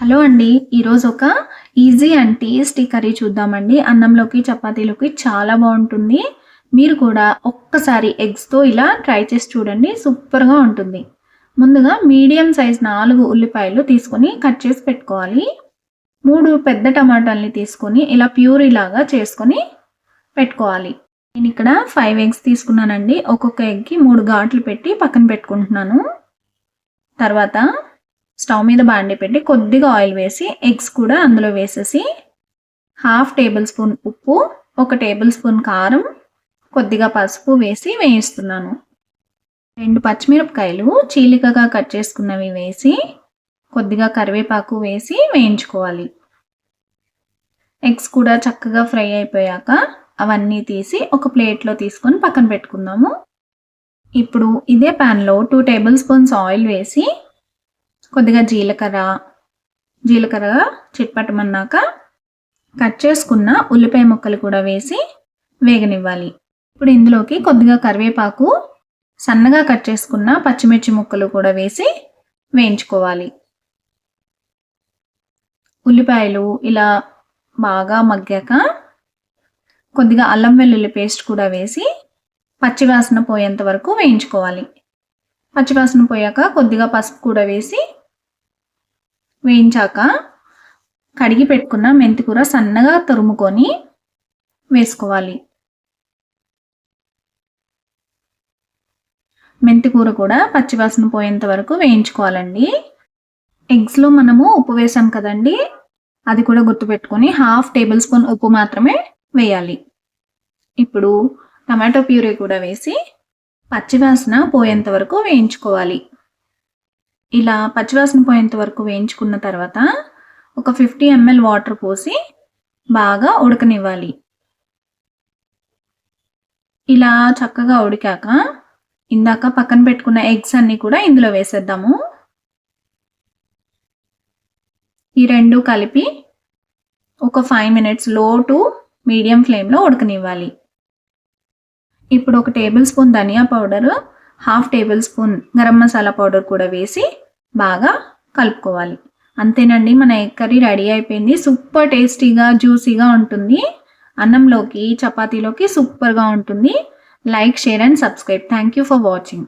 Hello అండి. ఈరోజు ఒక ఈజీ అండ్ టేస్టీ కర్రీ చూద్దామండి. అన్నంలోకి, చపాతీలోకి చాలా బాగుంటుంది. మీరు కూడా ఒక్కసారి ఎగ్స్‌తో ఇలా ట్రై చేసి చూడండి. సూపర్‌గా ఉంటుంది. ముందుగా మీడియం సైజ్ 4 ఉల్లిపాయలు తీసుకొని కట్ చేసి పెట్టుకోవాలి. 3 పెద్ద టమాటాలని తీసుకొని ఇలా ప్యూరీలాగా చేసుకొని పెట్టుకోవాలి. నేను ఇక్కడ 5 ఎగ్స్ తీసుకున్నానండి. ఒక్కొక్క ఎగ్‌కి 3 ఘాట్లు పెట్టి పక్కన పెట్టుకుంటున్నాను. తర్వాత స్టవ్ మీద బాండీ పెట్టి కొద్దిగా ఆయిల్ వేసి ఎగ్స్ కూడా అందులో వేసేసి హాఫ్ టేబుల్ స్పూన్ ఉప్పు, 1 టేబుల్ స్పూన్ కారం, కొద్దిగా పసుపు వేసి వేయిస్తున్నాను. 2 పచ్చిమిరపకాయలు చీలికగా కట్ చేసుకున్నవి వేసి కొద్దిగా కరివేపాకు వేసి వేయించుకోవాలి. ఎగ్స్ కూడా చక్కగా ఫ్రై అయిపోయాక అవన్నీ తీసి ఒక ప్లేట్లో తీసుకొని పక్కన పెట్టుకుందాము. ఇప్పుడు ఇదే ప్యాన్లో 2 టేబుల్ స్పూన్స్ ఆయిల్ వేసి కొద్దిగా జీలకర్ర చిట్పటమన్నాక కట్ చేసుకున్న ఉల్లిపాయ ముక్కలు కూడా వేసి వేగనివ్వాలి. ఇప్పుడు ఇందులోకి కొద్దిగా కరివేపాకు, సన్నగా కట్ చేసుకున్న పచ్చిమిర్చి ముక్కలు కూడా వేసి వేయించుకోవాలి. ఉల్లిపాయలు ఇలా బాగా మగ్గాక కొద్దిగా అల్లం వెల్లుల్లి పేస్ట్ కూడా వేసి పచ్చివాసన పోయేంత వరకు వేయించుకోవాలి. పచ్చివాసన పోయాక కొద్దిగా పసుపు కూడా వేసి వేయించాక కడిగి పెట్టుకున్న మెంతికూర సన్నగా తురుముకొని వేసుకోవాలి. మెంతికూర కూడా పచ్చివాసన పోయేంత వరకు వేయించుకోవాలండి. ఎగ్స్లో మనము ఉప్పు వేసాం కదండి, అది కూడా గుర్తుపెట్టుకొని హాఫ్ టేబుల్ స్పూన్ ఉప్పు మాత్రమే వేయాలి. ఇప్పుడు టమాటో ప్యూరీ కూడా వేసి పచ్చివాసన పోయేంత వరకు వేయించుకోవాలి. ఇలా పచ్చివాసన పోయేంత వరకు వేయించుకున్న తర్వాత ఒక 50 ml వాటర్ పోసి బాగా ఉడకనివ్వాలి. ఇలా చక్కగా ఉడికాక ఇందాక పక్కన పెట్టుకున్న ఎగ్స్ అన్నీ కూడా ఇందులో వేసేద్దాము. ఈ రెండు కలిపి ఒక 5 minutes లో టు మీడియం ఫ్లేమ్లో ఉడకనివ్వాలి. ఇప్పుడు 1 tablespoon dhania powder, half tablespoon garam masala powder కూడా వేసి బాగా కలుపుకోవాలి. అంతేనండి, మన ఎగ్ కర్రీ రెడీ అయిపోయింది. సూపర్ టేస్టీగా, జ్యూసీగా ఉంటుంది. అన్నంలోకి, చపాతీలోకి సూపర్గా ఉంటుంది. Like, share and subscribe. Thank you for watching.